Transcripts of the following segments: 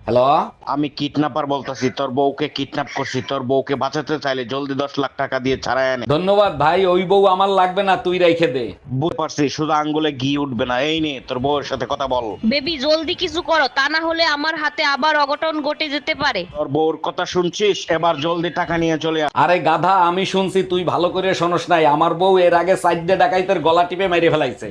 Hello. আমি kidnapper বলতাছি, তোর বউকে কিডন্যাপ করছি। তোর বউকে বাঁচাতে চাইলে জলদি 10 লাখ টাকা দিয়ে ছাড়াই আনে। ধন্যবাদ ভাই, ওই বউ আমার লাগবে না, তুই রাইখে দে। বুঝতে পারছি, শুধু আঙ্গুলে ঘি উঠবে না। এই নে তোর বউয়ের সাথে কথা বল। বেবি জলদি কিছু করো, তা না হলে আমার হাতে আবার অঘটন ঘটে যেতে পারে। তোর বউর কথা শুনছিস? এবার জলদি টাকা নিয়ে চলে আয়। আরে গাধা, আমি শুনছি, তুই ভালো করে শোনস নাই। আমার বউ এর আগে সাইডে ডাকাইতের গলা টিপে মেরে ফেলাইছে।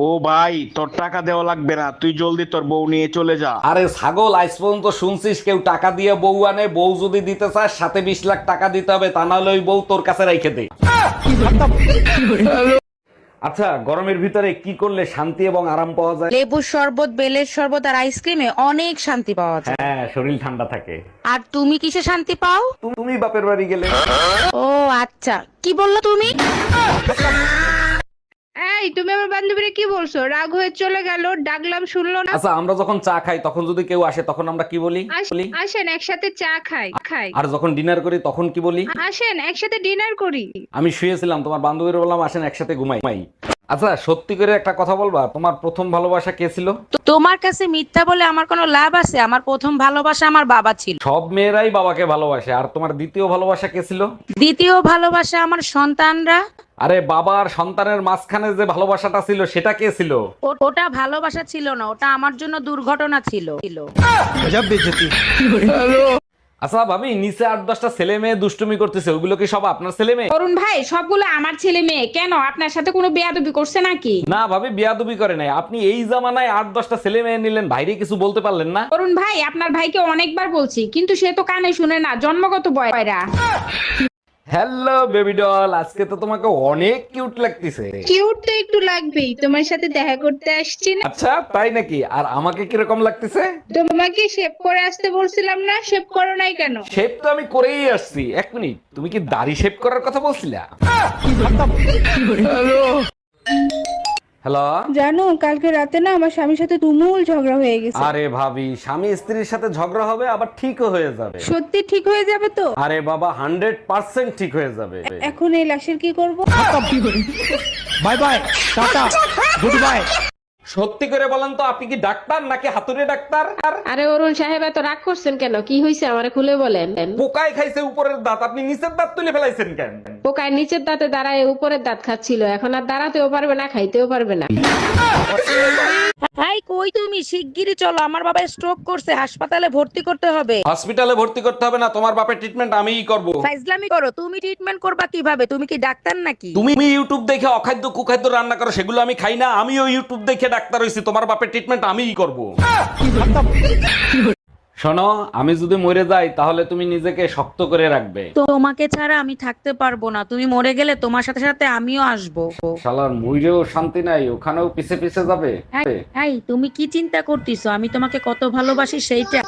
ও ভাই, তোর টাকা দেওয়া লাগবে না, তুই জলদি তোর বউ নিয়ে চলে যা। আরে ছাগল, আজ পর্যন্ত শুনছিস কেউ টাকা দিয়ে বউ আনে? বউ যদি দিতে চাস সাথে 20 লাখ টাকা দিতে হবে, তা নাহলে ওই বউ তোর কাছে রাইখে দে। আচ্ছা, গরমের ভিতরে কি করলে শান্তি এবং আরাম পাওয়া যায়? লেবুর শরবত, বেলের শরবত আর আইসক্রিমে অনেক শান্তি পাওয়া যায়। হ্যাঁ, শরীর ঠান্ডা থাকে। আর তুমি কিসে শান্তি পাও? তুমি বাপের বাড়ি গেলে। ও আচ্ছা, কি বললো তুমি? এই তুমি আমার বান্ধবীরে কি বলছো? রাগ হয়ে চলে গেল, ডাকলাম শুনলো না। আচ্ছা, আমরা যখন চা খাই তখন যদি কেউ আসে তখন আমরা কি বলি? আসেন একসাথে চা খাই খাই। আর যখন ডিনার করি তখন কি বলি? আসেন একসাথে ডিনার করি। আমি শুয়েছিলাম, তোমার বান্ধবীর বললাম আসেন একসাথে ঘুমাই। আচ্ছা, সত্যি করে একটা কথা বলবা, তোমার প্রথম ভালোবাসা কে ছিল? তোমার কাছে মিথ্যা বলে আমার কোনো লাভ আছে? আমার প্রথম ভালোবাসা আমার বাবা ছিল। সব মেয়েরাই বাবাকে ভালোবাসে। আর তোমার দ্বিতীয় ভালোবাসা কে ছিল? দ্বিতীয় ভালোবাসা আমার সন্তানরা। আরে বাবা আর সন্তানের মাঝখানে যে ভালোবাসাটা ছিল সেটা কে ছিল? ওটা ভালোবাসা ছিল না, ওটা আমার জন্য দুর্ঘটনা ছিল। আচ্ছা ভাবি, নিচে 8-10টা ছেলে মেয়ে দুষ্টুমি করতেছে, ওইগুলো কি সব আপনার ছেলে মেয়ে? অরুণ ভাই, সবগুলো আমার ছেলে মেয়ে। কেন, আপনার সাথে কোনো বেয়াদবি করছে নাকি? না ভাবি, বিয়াদবি করে নাই। আপনি এই জামানায় 8-10টা ছেলে মেয়ে নিলেন, ভাইরে কিছু বলতে পারলেন না? অরুণ ভাই, আপনার ভাইকে অনেকবার বলছি, কিন্তু সে তো কানে শুনে না, জন্মগত বয়রা। হ্যালো বেবি ডল, আজকে তো তোমাকে অনেক কিউট লাগতেছে। কিউট তো একটু লাগবেই, তোমার সাথে দেখা করতে আসছি না। আচ্ছা তাই নাকি? আর আমাকে কিরকম লাগতেছে? তোমাকে শেভ করে আসতে বলছিলাম না, শেভ করো নাই কেন? শেভ তো আমি করেই আসছি। 1 মিনিট, তুমি কি দাড়ি শেভ করার কথা বলছিলা? হ্যালো। জানো, কালকে রাতে না আমার স্বামীর সাথে তুমুল ঝগড়া হয়ে গেছে। আরে ভাবি, স্বামী স্ত্রীর সাথে ঝগড়া হবে আবার ঠিকও হয়ে যাবে। সত্যি ঠিক হয়ে যাবে তো? আরে বাবা, 100% ঠিক হয়ে যাবে। এখন এই লাশের কি করব? Bye bye, tata, good bye. সত্যি করে বলেন তো, আপনি কি ডাক্তার নাকি হাতুড়ে ডাক্তার? আরে অরুণ সাহেব, এত রাগ করছেন কেন? কি হয়েছে আমারে খুলে বলেন। পোকায় খাইছে উপরের দাঁত, আপনি নিচের দাঁত তুলে ফেলাইছেন কেন? পোকায় নিচের দাঁতে দাঁড়ায় উপরের দাঁত খাচ্ছিল, এখন আর দাঁড়াতেও পারবে না, খাইতেও পারবে না। এই কই তুমি? শিগগিরই চলো, আমার বাবা স্ট্রোক করছে, হাসপাতালে ভর্তি করতে হবে। হসপিটালে ভর্তি করতে হবে না, তোমার বাপের ট্রিটমেন্ট আমিই করব। ফাইজলামি করো, তুমি ট্রিটমেন্ট করবা কিভাবে? তুমি কি ডাক্তার নাকি? তুমি ইউটিউব দেখে অখাদ্য কুখাদ্য রান্না করো, সেগুলো আমি খাই না। আমিও ইউটিউব দেখে ডাক্তার হইছি, তোমার বাপের ট্রিটমেন্ট আমিই করব। শোনো, আমি যদি মরে যাই তাহলে তুমি নিজেকে শক্ত করে রাখবে। তোমাকে ছাড়া আমি থাকতে পারবো না, তুমি মরে গেলে তোমার সাথে সাথে আমিও আসবো। শালার মইরেও শান্তি নাই, ওখানেও পিছে পিছে যাবে। এই তুমি কি চিন্তা করতেছো? আমি তোমাকে কত ভালোবাসি সেইটা।